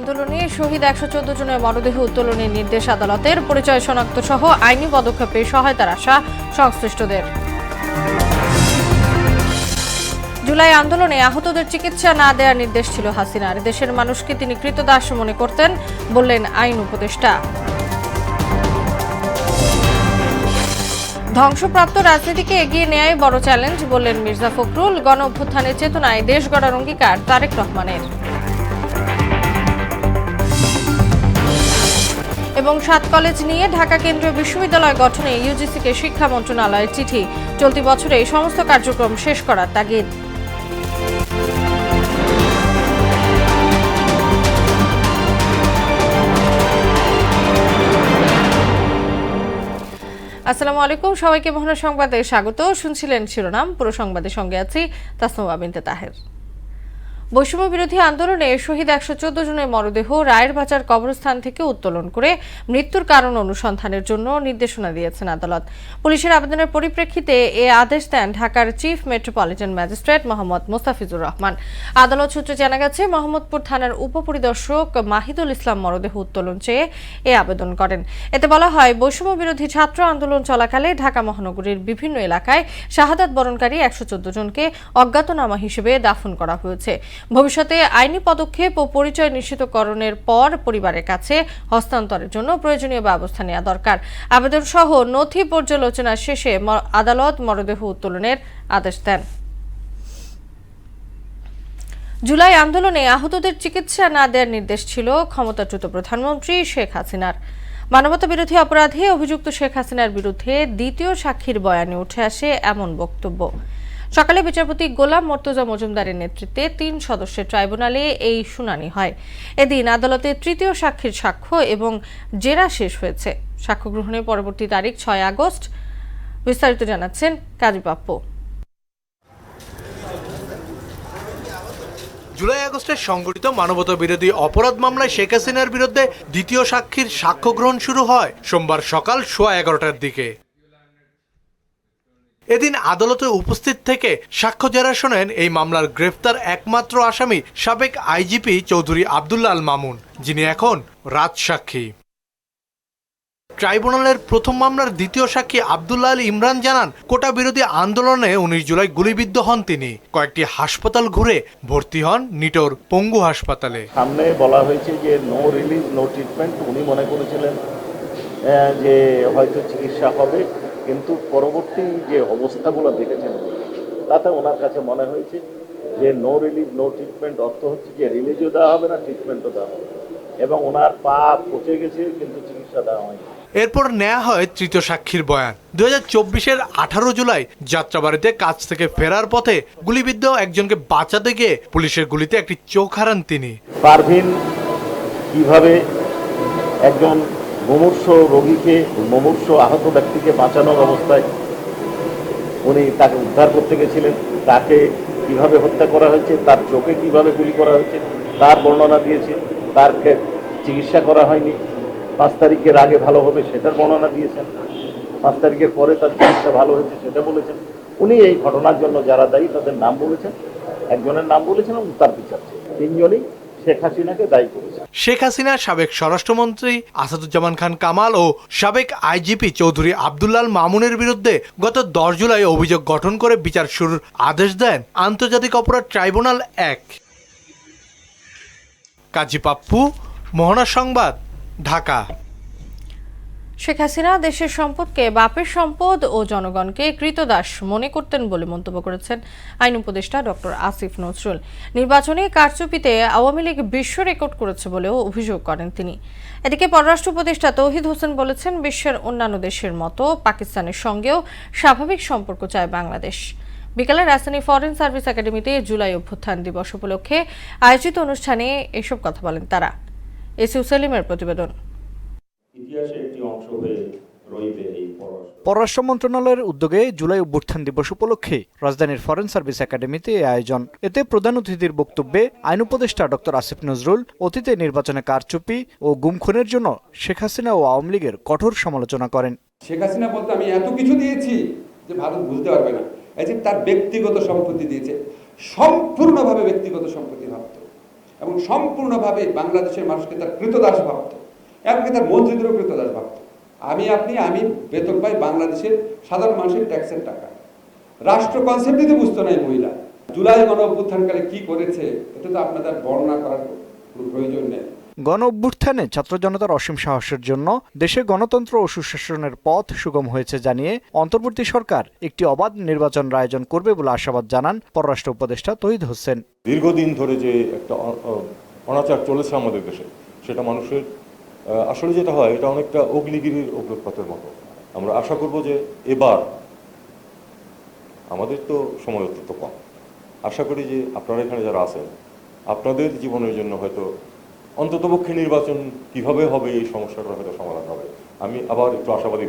আন্দোলনে শহীদ ১১৪ জনের মরদেহ উত্তোলনের নির্দেশ আদালতের। পরিচয় শনাক্ত সহ আইনি পদক্ষেপে সহায়তার আশা সংশ্লিষ্টদের। জুলাই আন্দোলনে আহতদের চিকিৎসা না দেওয়ার নির্দেশ ছিল হাসিনার। দেশের মানুষকে তিনি কৃতদাস মনে করতেন বললেন আইন উপদেষ্টা। ধ্বংসপ্রাপ্ত রাজনীতিকে এগিয়ে নেয়াই বড় চ্যালেঞ্জ বললেন মির্জা ফখরুল। গণ অভ্যুত্থানের চেতনায় দেশ গড়ার অঙ্গীকার তারেক রহমানের। এবং ৭ কলেজ নিয়ে ঢাকা কেন্দ্রীয় বিশ্ববিদ্যালয় গঠনে ইউজিসিকে শিক্ষা মন্ত্রণালয়ের চিঠি। চলতি বছরে এই সমস্ত কার্যক্রম শেষ করার তাগিদ। আসসালামু আলাইকুম, সবাইকে মোহনা সংবাদে স্বাগত। শুনছিলেন শিরোনাম, পুরো সংবাদের সঙ্গে আছি তাসনুয়া বিনতে তাহের। বৈষম্য বিরোধী আন্দোলনে শহীদ ১১৪ জনের মরদেহ রায়ের বাজার কবরস্থান থেকে উত্তোলন করে মৃত্যুর কারণ অনুসন্ধানের জন্য নির্দেশনা দিয়েছেন আদালত। পুলিশের আবেদনের পরিপ্রেক্ষিতে এ আদেশ দেন ঢাকার chief metropolitan magistrate Mohammad Mostafizur Rahman. আদালত সূত্রে জানা গেছে, মোহাম্মদপুর থানার উপপরিদর্শক মাহিদুল ইসলাম মরদেহ উত্তোলন চেয়ে এ আবেদন করেন। এতে বলা হয়, বৈষম্য বিরোধী ছাত্র আন্দোলন চলাকালে ঢাকা মহানগরীর বিভিন্ন এলাকায় শাহাদাত বরণকারী ১১৪ জনকে অজ্ঞাতনামা হিসেবে দাফন করা হয়েছে। ভবিষ্যতে আইনি পদক্ষেপ ও পরিচয় নিশ্চিতকরণের পর পরিবারের কাছে হস্তান্তরের জন্য প্রয়োজনীয় ব্যবস্থা নেওয়া দরকার। আবেদন সহ নথি পর্যালোচনা শেষে আদালত মরদেহ উত্তোলনের আদেশ দেন। জুলাই আন্দোলনে আহতদের চিকিৎসা না দেওয়ার নির্দেশ ছিল ক্ষমতাচ্যুত প্রধানমন্ত্রী শেখ হাসিনার। মানবতা বিরোধী অপরাধে অভিযুক্ত শেখ হাসিনার বিরুদ্ধে দ্বিতীয় সাক্ষীর বয়ানে উঠে আসে এমন বক্তব্য। সকালে বিচারপতি গোলাম মর্তুজা মজুমদারের নেতৃত্বে ৩ সদস্যের ট্রাইব্যুনালে এই শুনানি হয়। এদিন আদালতে তৃতীয় সাক্ষীর সাক্ষ্য এবং জেরা শেষ হয়েছে। সাক্ষ্য গ্রহণের পরবর্তী তারিখ ৬ আগস্ট। বিস্তারিত জানাচ্ছেন কাজী পাপ্পু। জুলাই আগস্টে সংঘটিত মানবতা বিরোধী অপরাধ মামলায় শেখ হাসিনার বিরুদ্ধে দ্বিতীয় সাক্ষীর সাক্ষ্য গ্রহণ শুরু হয় সোমবার সকাল 11:15টার দিকে। এদিন আদালতে উপস্থিত থেকে সাক্ষ্য জেরা শোনেন এই মামলার গ্রেফতার একমাত্র আসামি সাবেক আইজিপি চৌধুরী আব্দুল্লাহ আল মামুন, যিনি এখন রাজসাক্ষী। ট্রাইব্যুনালের প্রথম মামলার দ্বিতীয় সাক্ষী আব্দুল্লাহ আল ইমরান জানান, কোটা বিরোধী আন্দোলনে 19 জুলাই গুলিবিদ্ধ হন তিনি। কয়েকটি হাসপাতাল ঘুরে ভর্তি হন নিটোর পঙ্গু হাসপাতালে। সামনে বলা হয়েছে যে নো রিলিজ নো ট্রিটমেন্ট। উনি মনে করেছিলেন যে হয়তো চিকিৎসা হবে, কিন্তু পরবর্তী যে অবস্থাগুলো দেখেছেন তাতে ওনার কাছে মনে হয়েছে যে নো রিলিজ নো ট্রিটমেন্ট অর্থ হচ্ছে যে রিলিজও দেওয়া হবে না, ট্রিটমেন্টও দেওয়া হবে, এবং ওনার পা পচে গেছে কিন্তু চিকিৎসা দেওয়া হয়নি। এরপর নেওয়া হয় তৃতীয় সাক্ষীর বয়ান। 2024-এর 18 জুলাই যাত্রাবাড়িতে কাজ থেকে ফেরার পথে গুলিবিদ্ধ একজনকে বাঁচাতে গিয়ে পুলিশের গুলিতে একটি চোখ হারান তিনি। পারভিন কিভাবে একজন মুমূর্ষ রোগীকে, মুমূর্ষ আহত ব্যক্তিকে বাঁচানোর অবস্থায় উনি তাকে উদ্ধার করতে গেছিলেন, তাকে কিভাবে হত্যা করা হয়েছে, তার চোখে কিভাবে গুলি করা হয়েছে তার বর্ণনা দিয়েছে। তার চিকিৎসা করা হয়নি, 5 তারিখের আগে ভালো হবে সেটার বর্ণনা দিয়েছেন, 5 তারিখের পরে তার চিকিৎসা ভালো হয়েছে সেটা বলেছেন। উনি এই ঘটনার জন্য যারা দায়ী তাদের নাম বলেছেন, একজনের নাম বলেছেন এবং তার বিচার। 3 জনই শেখ হাসিনাকে দায়ী করেছে। শেখ হাসিনা সাবেক স্বরাষ্ট্রমন্ত্রী আসাদুজ্জামান খান কামাল ও সাবেক আইজিপি চৌধুরী আব্দুল্লাহ আল মামুনের বিরুদ্ধে গত 10 জুলাই অভিযোগ গঠন করে বিচার শুরুর আদেশ দেন আন্তর্জাতিক অপরাধ ট্রাইব্যুনাল 1। কাজী পাপ্পু, মোহনা সংবাদ, ঢাকা। শেখ হাসিনা দেশের সম্পদকে বাপের সম্পদ ও জনগণকে কৃতদাস মনে করতেন বলে মন্তব্য করেছেন আইন উপদেষ্টা ডক্টর আসিফ নজরুল। নির্বাচনে কারচুপিতে আওয়ামী লীগ বিশ্ব রেকর্ড করেছে বলেও অভিযোগ করেন তিনি। এদিকে পররাষ্ট্র উপদেষ্টা তৌহিদ হোসেন বলেছেন, বিশ্বের অন্যান্য দেশের মতো পাকিস্তানের সঙ্গেও স্বাভাবিক সম্পর্ক চায় বাংলাদেশ। বিকালে রাজধানী ফরেন সার্ভিস একাডেমিতে জুলাই অভ্যুত্থান দিবস উপলক্ষে আয়োজিত অনুষ্ঠানে এসব কথা বলেন তারা। এসইউ সেলিমের প্রতিবেদন। পররাষ্ট্র মন্ত্রণালয়ের উদ্যোগে জুলাই অভ্যুত্থান দিবস উপলক্ষে রাজধানীর ফরেন সার্ভিস একাডেমিতে এই আয়োজন। এতে প্রধান অতিথির বক্তব্যে আইন উপদেষ্টা ডক্টর আসিফ নজরুল অতীতে নির্বাচনে কারচুপি ও গুম খুনের জন্য শেখ হাসিনা ও আওয়ামী লীগের কঠোর সমালোচনা করেন। শেখ হাসিনা বলতে আমি এত কিছু দিয়েছি যে ভারত বুঝতে পারবে না, এই যে তার ব্যক্তিগত সম্পত্তি দিয়েছে, সম্পূর্ণভাবে ব্যক্তিগত সম্পত্তি ভাবত। এবং সম্পূর্ণভাবে বাংলাদেশের মানুষকে তার কৃতদাস ভাবত, এমনকি তার মন্ত্রীদেরও কৃতদাস ভাবত। আমি বেতন পাই বাংলাদেশের সাধারণ মানুষের ট্যাক্সের টাকা। রাষ্ট্র কনসেপ্টই তো বুঝতো না এই মহিলা। জুলাই গণ অভ্যুত্থানকালে কি করেছে এটা তো আপনাদের বর্ণনা করার কোনো প্রয়োজন নেই। গণ অভ্যুত্থানে ছাত্র জনতার অসীম সাহসের জন্য দেশে গণতন্ত্র ও সুশাসনের পথ সুগম হয়েছে জানিয়ে অন্তর্বর্তী সরকার একটি অবাধ নির্বাচনের আয়োজন করবে বলে আশাবাদ জানান পররাষ্ট্র উপদেষ্টা তৌহিদ হোসেন। দীর্ঘদিন ধরে যে একটা অনাচার চলেছে আমাদের দেশে, সেটা মানুষের আসলে যেটা হয় এটা অনেকটা অগ্নিগিরির অগ্নুৎপাতের মতো। আমরা আশা করব যে এবার আমাদের তো সময় অত্যন্ত কম, আশা করি যে আপনারা এখানে যারা আছেন আপনাদের জীবনের জন্য হয়তো অন্ততপক্ষে নির্বাচন কিভাবে হবে এই সমস্যাটা হয়তো সমাধান হবে। আমি আবার একটু আশাবাদী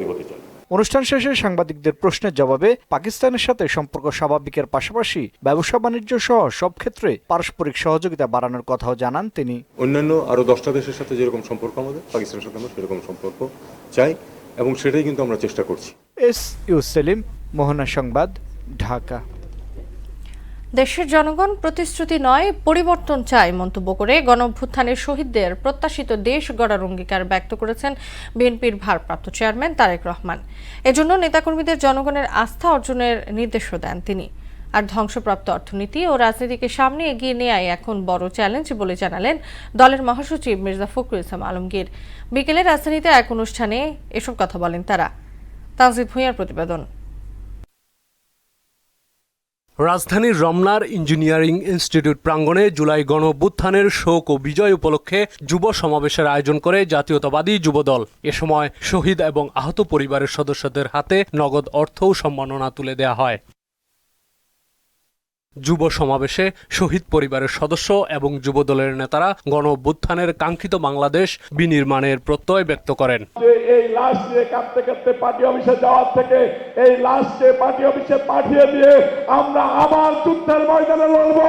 হতে চাই। অনুষ্ঠান শেষে সাংবাদিকদের প্রশ্নের জবাবে পাকিস্তানের সাথে সম্পর্ক স্বাভাবিকের পাশাপাশি ব্যবসা বাণিজ্য সহ সব ক্ষেত্রে পারস্পরিক সহযোগিতা বাড়ানোর কথাও জানান তিনি। অন্যান্য আরো 10টা দেশের সাথে যেরকম সম্পর্ক আমাদের, পাকিস্তানের সাথে আমরা সেরকম সম্পর্ক চাই এবং সেটাই কিন্তু আমরা চেষ্টা করছি। এস.ইউ. সেলিম, মোহনা সংবাদ, ঢাকা। দেশের জনগণ প্রতিশ্রুতি নয় পরিবর্তন চায় মন্তব্য করে গণঅভ্যুত্থানের শহীদদের প্রত্যাশিত দেশ গড়ার অঙ্গীকার ব্যক্ত করেছেন বিএনপির ভারপ্রাপ্ত চেয়ারম্যান তারেক রহমান। এজন্য নেতাকর্মীদের জনগণের আস্থা অর্জনের নির্দেশও দেন তিনি। আর ধ্বংসপ্রাপ্ত অর্থনীতি ও রাজনীতিকে সামনে এগিয়ে নেওয়াই এখন বড় চ্যালেঞ্জ বলে জানালেন দলের মহাসচিব মির্জা ফখরুল ইসলাম আলমগীর। বিকেলে রাজধানীতে এক অনুষ্ঠানে এসব কথা বলেন তারা। তানজিদ ভূঁইয়ার প্রতিবেদন। রাজধানীর রমনার ইঞ্জিনিয়ারিং ইনস্টিটিউট প্রাঙ্গণে জুলাই গণঅভ্যুত্থানের শোক ও বিজয় উপলক্ষে যুব সমাবেশের আয়োজন করে জাতীয়তাবাদী যুবদল। এ সময় শহীদ এবং আহত পরিবারের সদস্যদের হাতে নগদ অর্থ ও সম্মাননা তুলে দেওয়া হয়। যুব সমাবেশে শহীদ পরিবারের সদস্য এবং যুবদলের নেতারা গণঅভ্যুত্থানের কাঙ্ক্ষিত বাংলাদেশ বিনির্মাণের প্রত্যয় ব্যক্ত করেন। এই লাশ নিয়ে কাঁদতে কাঁদতে পার্টি অফিসে যাওয়ার থেকে এই লাশকে পার্টি অফিসে পাঠিয়ে দিয়ে আমরা আবার যুদ্ধের ময়দানে লড়ব।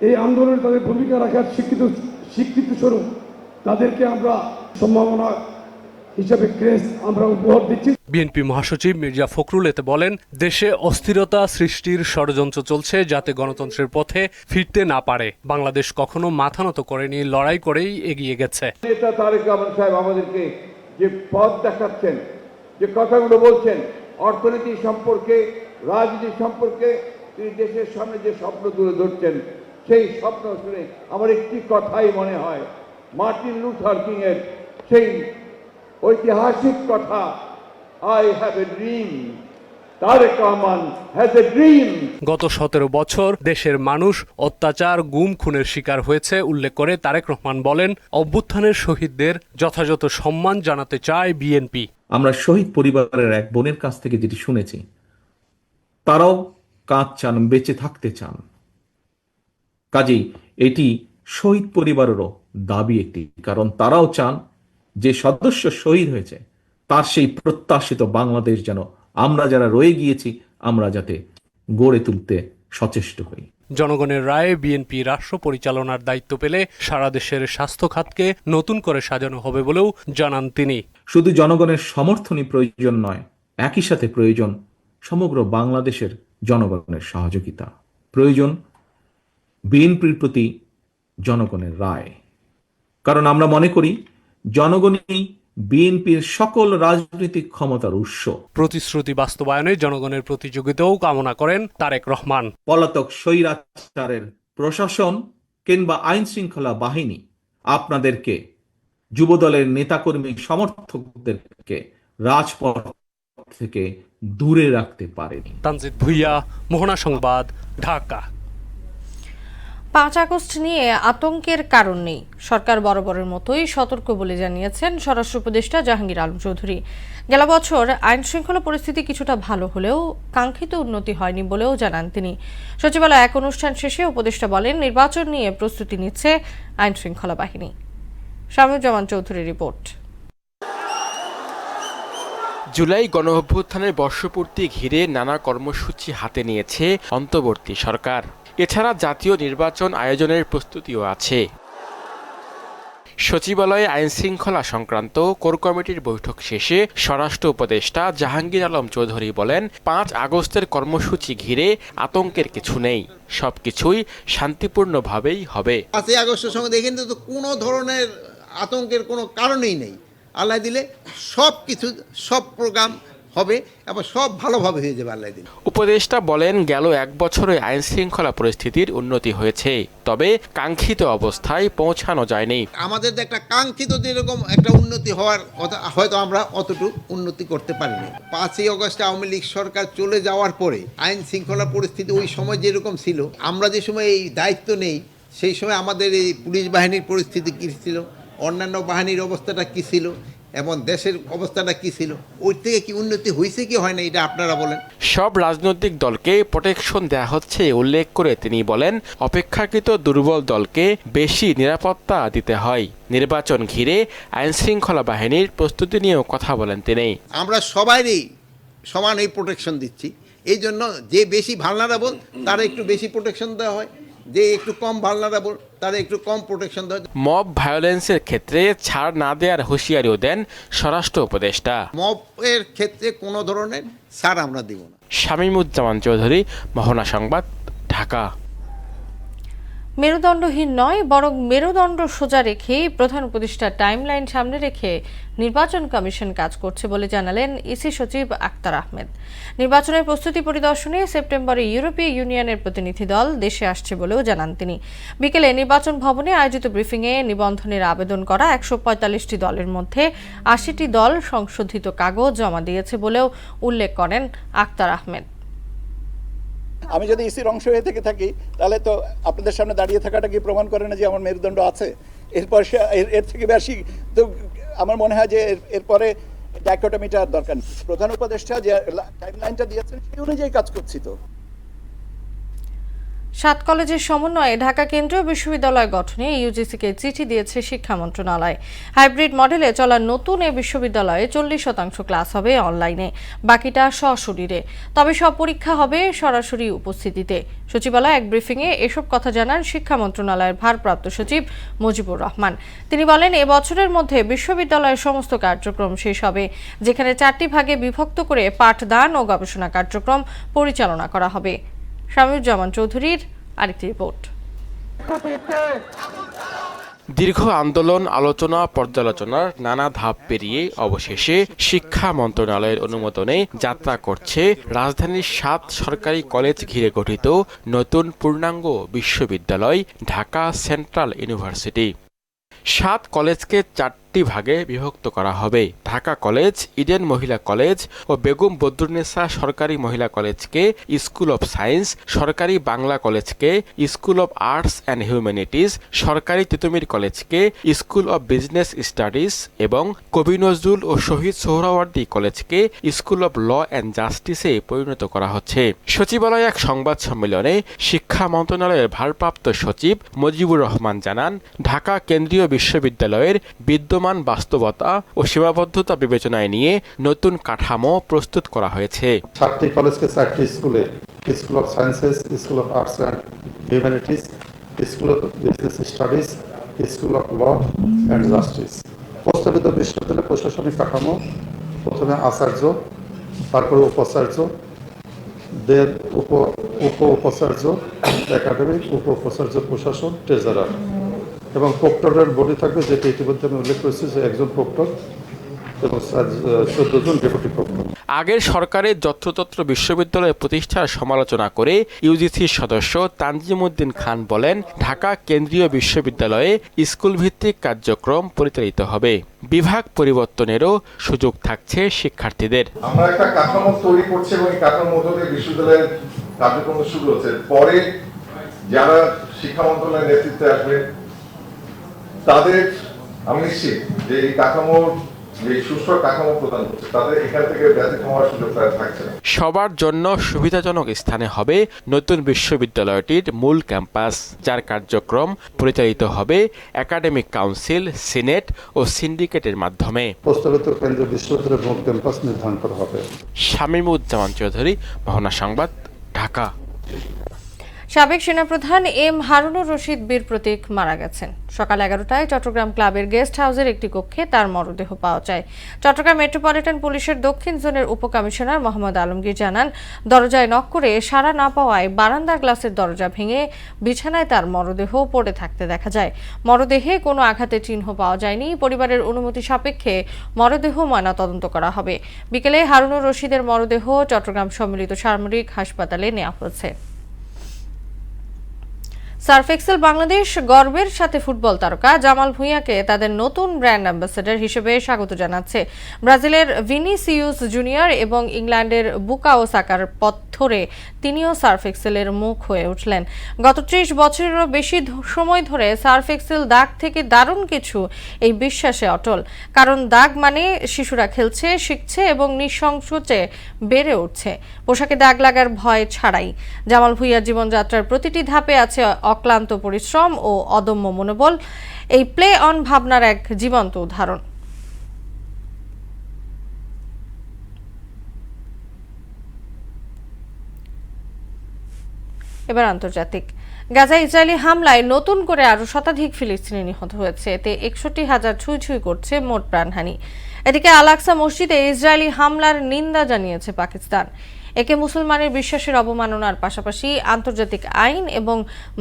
এই আন্দোলনে তাদের ভূমিকা রাখার স্বীকৃতি স্বরূপ তাদেরকে আমরা সম্ভাবনা হিসেবে ক্রেস্ট আমরা উপহার দিচ্ছি। বিএনপি মহাসচিব মির্জা ফখরুল এতে বলেন, দেশে অস্থিরতা সৃষ্টির ষড়যন্ত্র চলছে যাতে গণতন্ত্রের পথে ফিরতে না পারে। বাংলাদেশ কখনো মাথা নত করেনি, লড়াই করেই এগিয়ে গেছে। নেতা তারেক রহমান সাহেব আমাদেরকে যে পথ দেখাচ্ছেন, যে কথাগুলো বলছেন অর্থনীতি সম্পর্কে, রাজনীতি সম্পর্কে, তিনি দেশের সামনে যে স্বপ্ন তুলে ধরছেন, সেই স্বপ্ন শুনে আমার একটি কথাই মনে হয়, মার্টিন লুথার কিং এর সেই ঐতিহাসিক কথা, I have a dream. Tarique Rahman has a dream. গত 17 বছর দেশের মানুষ অত্যাচার, গুম, খুনের শিকার হয়েছে উল্লেখ করে তারেক রহমান বলেন, অভ্যুত্থানের শহীদদের যথাযথ সম্মান জানাতে চায় বিএনপি। আমরা শহীদ পরিবারের এক বোনের কাছ থেকে যেটি শুনেছি, তারাও কাজ চান, বেঁচে থাকতে চান। কাজেই এটি শহীদ পরিবারেরও দাবি একটি, কারণ তারাও চান যে সদস্য শহীদ হয়েছে তার সেই প্রত্যাশিত বাংলাদেশ যেন আমরা যারা রয়ে গিয়েছি আমরা যাতে গড়ে তুলতে সচেষ্ট হই। জনগণের রায়ে বিএনপি রাষ্ট্র পরিচালনার দায়িত্ব পেলে সারা দেশের স্বাস্থ্য খাতকে নতুন করে সাজানো হবে বলেও জানান তিনি। শুধু জনগণের সমর্থনই প্রয়োজন নয়, একই সাথে প্রয়োজন সমগ্র বাংলাদেশের জনগণের সহযোগিতা, প্রয়োজন বিএনপির প্রতি জনগণের রায়। কারণ আমরা মনে করি জনগণই বিএনপির সকল রাজনৈতিক ক্ষমতার উৎস। প্রতিশ্রুতি বাস্তবায়নে জনগণের প্রতিযোগিতাও কামনা করেন তারেক রহমান। পলাতক স্বৈরাচারের প্রশাসন কিংবা আইন শৃঙ্খলা বাহিনী আপনাদেরকে, যুবদলের নেতাকর্মী সমর্থকদেরকে রাজপথ থেকে দূরে রাখতে পারেনি। তানজিদ ভূঁইয়া, মোহনা সংবাদ, ঢাকা। 5 আগস্ট নিয়ে আতঙ্কের কারণ নেই, সরকার বরাবরের মতোই সতর্ক বলে জানিয়েছেন স্বরাষ্ট্র উপদেষ্টা জাহাঙ্গীর আলম চৌধুরী। গেল বছর আইন শৃঙ্খলা পরিস্থিতি কিছুটা ভালো হলেও কাঙ্ক্ষিত উন্নতি হয়নি বলেও জানান তিনি। সচিবালয়ে এক অনুষ্ঠান শেষে উপদেষ্টা বলেন, নির্বাচন নিয়ে প্রস্তুতি নিচ্ছে আইন শৃঙ্খলা বাহিনী। শামীউজ্জামান চৌধুরীর রিপোর্ট। জুলাই গণঅভ্যুত্থানের বর্ষপূর্তি ঘিরে নানা কর্মসূচি হাতে নিয়েছে অন্তর্বর্তী সরকার। এছাড়া জাতীয় নির্বাচন আয়োজনের প্রস্তুতিও আছে। সচিবালয়ে আইন শৃঙ্খলা সংক্রান্ত কোর কমিটির বৈঠক শেষে স্বরাষ্ট্র উপদেষ্টা জাহাঙ্গীর আলম চৌধুরী বলেন, 5 আগস্টের কর্মসূচি ঘিরে আতঙ্কের কিছু নেই, সবকিছুই শান্তিপূর্ণভাবেই হবে। 5 আগস্টের সঙ্গে দেখেন তো কোনো ধরনের আতঙ্কের কোনো কারণেই নেই। আল্লাহ দিলে সব কিছু, সব প্রোগ্রাম হবে এবং সব ভালোভাবে হয়ে যাবে আল্লাহ দিলে। উপদেষ্টা বলেন, গেল 1 বছরে আইন শৃঙ্খলা পরিস্থিতির উন্নতি হয়েছে, তবে কাঙ্ক্ষিত অবস্থায় পৌঁছানো যায়নি। আমাদের একটা কাঙ্ক্ষিত যেরকম একটা উন্নতি হওয়ার কথা, হয়তো আমরা অতটুকু উন্নতি করতে পারিনি। 5ই আগস্টে আওয়ামী লীগ সরকার চলে যাওয়ার পরে আইন শৃঙ্খলা পরিস্থিতি ওই সময় যেরকম ছিল, আমরা যে সময় এই দায়িত্ব নেই সেই সময় আমাদের এই পুলিশ বাহিনীর পরিস্থিতি কী ছিল, অন্যান্য বাহিনীর অবস্থাটা কী ছিল এবং দেশের অবস্থাটা কী ছিল, ওই থেকে কি উন্নতি হয়েছে কি হয় না এটা আপনারা বলেন। সব রাজনৈতিক দলকে প্রোটেকশন দেয়া হচ্ছে উল্লেখ করে তিনি বলেন, অপেক্ষাকৃত দুর্বল দলকে বেশি নিরাপত্তা দিতে হয়। নির্বাচন ঘিরে আইন শৃঙ্খলা বাহিনীর প্রস্তুতি নিয়েও কথা বলেন তিনি। আমরা সবাইরই সমান এই প্রোটেকশন দিচ্ছি, এই জন্য যে বেশি ভালনারেবল তারা একটু বেশি প্রোটেকশন দেওয়া হয়, যে একটু কম ভালনারেবল তারা একটু কম প্রোটেকশন দেওয়া হয়। মব ভায়োলেন্সের ক্ষেত্রে ছাড় না দেওয়ার হুঁশিয়ারিও দেন স্বরাষ্ট্র উপদেষ্টা। মবের ক্ষেত্রে কোনো ধরনের ছাড় আমরা দিব না। শামীমুজ্জামান চৌধুরী, মোহনা সংবাদ, ঢাকা। মেরুদণ্ডহীন নয়, বরং মেরুদণ্ড সোজা রেখেই প্রধান উপদেষ্টার টাইমলাইন সামনে রেখে নির্বাচন কমিশন কাজ করছে বলে জানালেন ইসি সচিব আক্তার আহমেদ। নির্বাচনের প্রস্তুতি পরিদর্শনে সেপ্টেম্বরে ইউরোপীয় ইউনিয়নের প্রতিনিধি দল দেশে আসছে বলেও জানান তিনি। বিকেলে নির্বাচন ভবনে আয়োজিত ব্রিফিংয়ে নিবন্ধনের আবেদন করা 145টি দলের মধ্যে 80টি দল সংশোধিত কাগজ জমা দিয়েছে বলেও উল্লেখ করেন আক্তার আহমেদ। আমি যদি ইসির অংশ হয়ে থেকে থাকি তাহলে তো আপনাদের সামনে দাঁড়িয়ে থাকাটা কি প্রমাণ করে না যে আমার মেরুদণ্ড আছে? এরপর এর থেকে বেশি তো আমার মনে হয় যে এরপরে ডাইকোটমিটা দরকার নেই। প্রধান উপদেষ্টা যে টাইমলাইনটা দিয়েছেন সেই অনুযায়ী কাজ করছি। তো 7 কলেজের সমন্বয়ে ঢাকা কেন্দ্রীয় বিশ্ববিদ্যালয় গঠনে ইউজিসিকে চিঠি দিয়েছে শিক্ষা মন্ত্রণালয়। হাইব্রিড মডেলে চলা নতুন এ বিশ্ববিদ্যালয়ে 40% ক্লাস হবে অনলাইনে, বাকিটা সশরীরে। তবে সব পরীক্ষা হবে সরাসরি উপস্থিতিতে। সচিবালয়ে এক ব্রিফিংয়ে এসব কথা জানান শিক্ষা মন্ত্রণালয়ের ভারপ্রাপ্ত সচিব মুজিবুর রহমান। তিনি বলেন, এ বছরের মধ্যে বিশ্ববিদ্যালয়ের সমস্ত কার্যক্রম শেষ হবে, যেখানে 4টি ভাগে বিভক্ত করে পাঠদান ও গবেষণা কার্যক্রম পরিচালনা করা হবে। শামীমুজ্জামান চৌধুরীর আরেকটি রিপোর্ট। দীর্ঘ আন্দোলন, আলোচনা, পর্যালোচনার নানা ধাপ পেরিয়ে অবশেষে শিক্ষা মন্ত্রণালয়ের অনুমোদনে যাত্রা করছে রাজধানীর 7 সরকারি কলেজ ঘিরে গঠিত নতুন পূর্ণাঙ্গ বিশ্ববিদ্যালয় ঢাকা সেন্ট্রাল ইউনিভার্সিটি। 7 কলেজকে 4টি ভাগে বিভক্ত করা হবে। ঢাকা কলেজ, ইডেন মহিলা কলেজ ও বেগম বদরুন্নেসা সরকারি মহিলা কলেজকে স্কুল অব সায়েন্স, সরকারি বাংলা কলেজকে school of arts and humanities, সরকারি তিতুমির কলেজকে স্কুল অব বিজনেস স্টাডিজ এবং কবি নজরুল ও শহীদ সোহরাওয়ার্দী কলেজকে স্কুল অব ল অ্যান্ড জাস্টিসে পরিণত করা হচ্ছে। সচিবালয়ে এক সংবাদ সম্মেলনে শিক্ষা মন্ত্রণালয়ের ভারপ্রাপ্ত সচিব মুজিবুর রহমান জানান, ঢাকা কেন্দ্রীয় বিশ্ববিদ্যালয়ের বিদ্যমান বাস্তবতা ও সীমাবদ্ধতা বিবেচনায় নিয়ে নতুন কাঠামো প্রস্তুত করা হয়েছে। 7টি কলেজকে 4টি স্কুলে, school of sciences, school of arts and humanities, school of business studies, school of law and justice. প্রস্তাবিত বিশ্ববিদ্যালয়ের প্রশাসনিক কাঠামো প্রথমে আচার্য, তারপরে উপাচার্য, দেন উপ উপাচার্য, একাডেমিক, উপ উপাচার্য, প্রশাসন, ট্রেজারার এবং প্রক্টরের বডি থাকবে, যেটা ইতিমধ্যে আমি উল্লেখ করেছি যে একজন প্রক্টর এবং 14 জন ডেপুটি প্রক্টর। আগের সরকারের যত্রতত্র বিশ্ববিদ্যালয় প্রতিষ্ঠার সমালোচনা করে ইউজিসির সদস্য তানজিমউদ্দিন খান বলেন, ঢাকা কেন্দ্রীয় বিশ্ববিদ্যালয়ে স্কুল ভিত্তিক কার্যক্রম পরিচালিত হবে। বিভাগ পরিবর্তনেরও সুযোগ থাকছে শিক্ষার্থীদের। আমরা একটা কাঠামো তৈরি করছি এবং এই কাঠামোর মধ্যে দিয়ে বিশ্ববিদ্যালয়ের কার্যক্রম শুরু হচ্ছে। পরে যারা শিক্ষা মন্ত্রণালয়ের নেতৃত্বে আসবে তাদের আমি নিশ্চিত যে এই কাঠামোর যে সুস্থ কাঠামো প্রদান করছে তাদের এখান থেকে ব্যতিক্রম হওয়ার সুযোগ থাকছে না। সবার জন্য সুবিধাজনক স্থানে হবে নতুন বিশ্ববিদ্যালয়টির মূল ক্যাম্পাস, যার কার্যক্রম পরিচালিত হবে একাডেমিক কাউন্সিল, সিনেট ও সিন্ডিকেটের মাধ্যমে। প্রস্তাবিত কেন্দ্রীয় বিশ্ববিদ্যালয়ের মূল ক্যাম্পাস নির্ধারণ করা হবে। শামীমুজ্জামান চৌধুরী, মোহনা সংবাদ, ঢাকা। সাবেক সেনাপ্রধান এম হারুনুর রশিদ বীর প্রতীক মারা গেছেন। সকাল 11টায় চট্টগ্রাম ক্লাবের গেস্ট হাউসের একটি কক্ষে তার মরদেহ পাওয়া যায়। চট্টগ্রাম মেট্রোপলিটন পুলিশের দক্ষিণ জোনের উপকমিশনার মোহাম্মদ আলমগীর জানান, দরজায় নক করে সাড়া না পাওয়ায় বারান্দার গ্লাসের দরজা ভেঙে বিছানায় তার মরদেহ পড়ে থাকতে দেখা যায়। মরদেহে কোনো আঘাতের চিহ্ন পাওয়া যায়নি। পরিবারের অনুমতি সাপেক্ষে মরদেহ ময়নাতদন্ত করা হবে। বিকেলে হারুনুর রশিদের মরদেহ চট্টগ্রাম সম্মিলিত সামরিক হাসপাতালে নেওয়া হয়েছে। সার্ফ এক্সেল বাংলাদেশ গর্বের সাথে ফুটবল তারকা জামাল ভুঁইয়াকে তাদের নতুন ব্র্যান্ড অ্যাম্বাসেডর হিসেবে স্বাগত জানাচ্ছে। ব্রাজিলের ভিনিসিউস জুনিয়র এবং ইংল্যান্ডের বুকাও সাকার পথ ধরে তিনিও সার্ফ এক্সেলের মুখ হয়ে উঠলেন। গত 30 বছরেরও বেশি সময় ধরে সার্ফ এক্সেল দাগ থেকে দারুণ কিছু এই বিশ্বাসে অটল। কারণ দাগ মানে শিশুরা খেলছে, শিখছে এবং নিঃসংকোচে বেড়ে উঠছে, পোশাকে দাগ লাগার ভয় ছাড়াই। জামাল ভুঁইয়ার জীবনযাত্রার প্রতিটি ধাপে আছে অক্লান্ত পরিশ্রম ও অদম্য মনোবল। এই প্লে অন ভাবনার এক জীবন্ত উদাহরণ। এবার আন্তর্জাতিক। গাজায় ইসরায়েলি হামলায় নতুন করে আরো শতাধিক ফিলিস্তিনি নিহত হয়েছে। এতে 61,000 ছুঁই করছে মোট প্রাণহানি। এদিকে আল আকসা মসজিদে ইসরায়েলি হামলার নিন্দা জানিয়েছে পাকিস্তান। একে মুসলমানের বিশ্বাসের অবমাননার পাশাপাশি আন্তর্জাতিক আইন এবং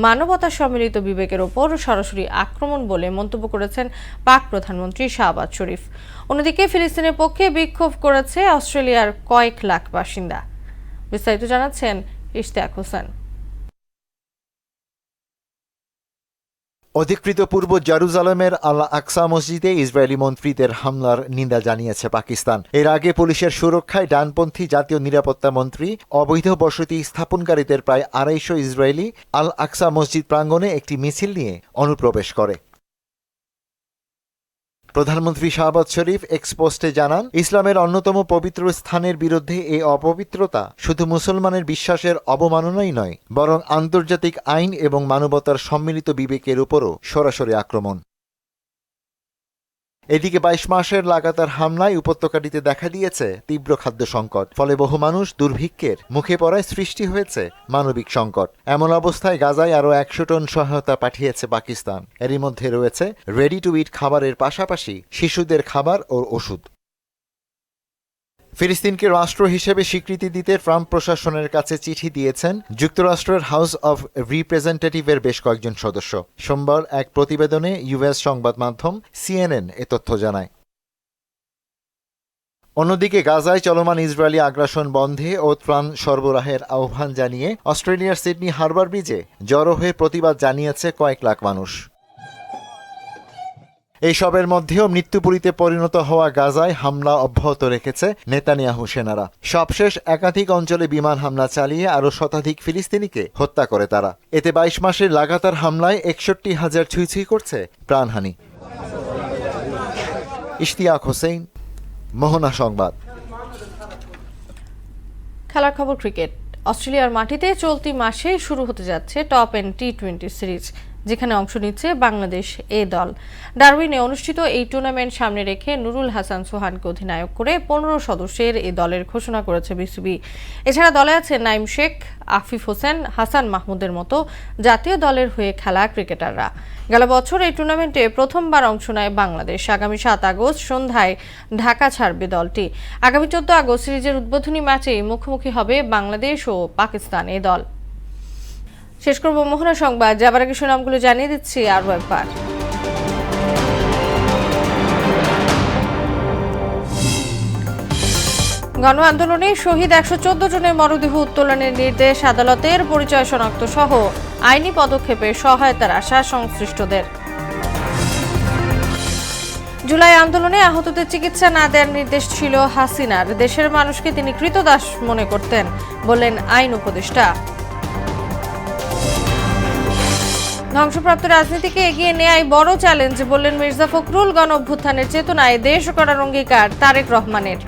মানবতার সম্মিলিত বিবেকের ওপর সরাসরি আক্রমণ বলে মন্তব্য করেছেন পাক প্রধানমন্ত্রী শাহবাজ শরীফ। অন্যদিকে ফিলিস্তিনের পক্ষে বিক্ষোভ করেছে অস্ট্রেলিয়ার কয়েক লাখ বাসিন্দা। বিস্তারিত জানাচ্ছেন ইশতিয়াক হোসেন। অধিকৃত পূর্ব জেরুজালেমের আল আকসা মসজিদে ইসরায়েলি মন্ত্রীদের হামলার নিন্দা জানিয়েছে পাকিস্তান। এর আগে পুলিশের সুরক্ষায় ডানপন্থী জাতীয় নিরাপত্তা মন্ত্রী অবৈধ বসতি স্থাপনকারীদের প্রায় 250 ইসরায়েলি আল আকসা মসজিদ প্রাঙ্গণে একটি মিছিল নিয়ে অনুপ্রবেশ করে। প্রধানমন্ত্রী শাহবাজ শরীফ এক্সপোস্টে জানান, ইসলামের অন্যতম পবিত্র স্থানের বিরুদ্ধে এই অপবিত্রতা শুধু মুসলমানের বিশ্বাসের অবমাননাই নয়, বরং আন্তর্জাতিক আইন এবং মানবতার সম্মিলিত বিবেকের উপরও সরাসরি আক্রমণ। এদিকে 22 মাসের লাগাতার হামলায় উপত্যকাটিতে দেখা দিয়েছে তীব্র খাদ্য সংকট। ফলে বহু মানুষ দুর্ভিক্ষের মুখে পড়ায় সৃষ্টি হয়েছে মানবিক সংকট। এমন অবস্থায় গাজায় আরও 100 টন সহায়তা পাঠিয়েছে পাকিস্তান। এরই মধ্যে রয়েছে রেডি টু ইট খাবারের পাশাপাশি শিশুদের খাবার ও ওষুধ। ফিলিস্তিনকে রাষ্ট্র হিসেবে স্বীকৃতি দিতে ট্রাম্প প্রশাসনের কাছে চিঠি দিয়েছেন যুক্তরাষ্ট্রের হাউস অব রিপ্রেজেন্টেটিভের বেশ কয়েকজন সদস্য। সোমবার এক প্রতিবেদনে ইউএস সংবাদ মাধ্যম CNN এ তথ্য জানায়। অন্যদিকে গাজায় চলমান ইসরায়েলি আগ্রাসন বন্ধে ও ত্রাণ সরবরাহের আহ্বান জানিয়ে অস্ট্রেলিয়ার সিডনি হারবার ব্রিজে জড়ো হয়ে প্রতিবাদ জানিয়েছে কয়েক লাখ মানুষ। এইসবের মধ্যেও মৃত্যুপুরীতে পরিণত হওয়া গাজায় হামলা অব্যাহত রেখেছে নেতানিয়াহু সেনারা। সবশেষ একাধিক অঞ্চলে বিমান হামলা চালিয়ে আরও শতাধিক ফিলিস্তিনিকে হত্যা করে তারা। এতে 22 মাসের লাগাতার হামলায় 61,000 ছুঁই করছে প্রাণহানি। ইশতিয়াক হোসেন, মোহনা সংবাদ। খেলার খবর ক্রিকেট। অস্ট্রেলিয়ার মাটিতে চলতি মাসে শুরু হতে যাচ্ছে টপ এন্ড টি20 সিরিজ, যেখানে অংশ নিচ্ছে বাংলাদেশ এ দল। ডারউইনে অনুষ্ঠিত এই টুর্নামেন্ট সামনে রেখে নুরুল হাসান সোহানকে অধিনায়ক করে 15 সদস্যের এই দলের ঘোষণা করেছে বিসিবি। এছাড়া দলে আছে নাইম শেখ, আফিফ হোসেন, হাসান মাহমুদের মতো জাতীয় দলের হয়ে খেলা ক্রিকেটাররা। গেল বছর এই টুর্নামেন্টে প্রথমবার অংশ নেয় বাংলাদেশ। আগামী 7 আগস্ট সন্ধ্যায় ঢাকা ছাড়বে দলটি। আগামী 14 আগস্ট সিরিজের উদ্বোধনী ম্যাচেই মুখোমুখি হবে বাংলাদেশ ও পাকিস্তান এ দল। শেষ করব মোহনা সংবাদ। যাবার আগে সুনামগুলো জানিয়ে দিচ্ছি আরও একবার। গণ আন্দোলনে শহীদ 114 জনের মরদেহ উত্তোলনের নির্দেশ আদালতের। পরিচয় শনাক্ত সহ আইনি পদক্ষেপে সহায়তার আশা সংশ্লিষ্টদের। জুলাই আন্দোলনে আহতদের চিকিৎসা না দেওয়ার নির্দেশ ছিল হাসিনার। দেশের মানুষকে তিনি কৃতদাস মনে করতেন, বললেন আইন উপদেষ্টা। ধ্বংসপ্রাপ্ত রাজনীতিকে এগিয়ে নেয়াই বড় চ্যালেঞ্জ, বললেন মির্জা ফখরুল। গণ অভ্যুত্থানের চেতনায় দেশ গড়ার অঙ্গীকার তারেক রহমানের।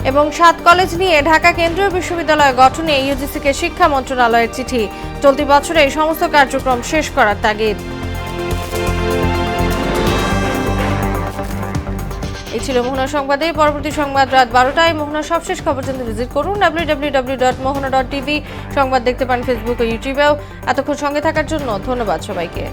এবং 7 কলেজ নিয়ে ঢাকা কেন্দ্রীয় বিশ্ববিদ্যালয় গঠনে ইউজিসিকে শিক্ষা মন্ত্রণালয়ের চিঠি। চলতি বছরে এই সমস্ত কার্যক্রম শেষ করার তাগিদ। এই ছিল মোহনা সংবাদে। পরবর্তী সংবাদ রাত 12টায়। মোহনার সবশেষ খবর জানতে ভিজিট করুন www.mohana.tv। সংবাদ দেখতে পান ফেসবুক ও ইউটিউবেও। এতক্ষণ সঙ্গে থাকার জন্য ধন্যবাদ সবাইকে।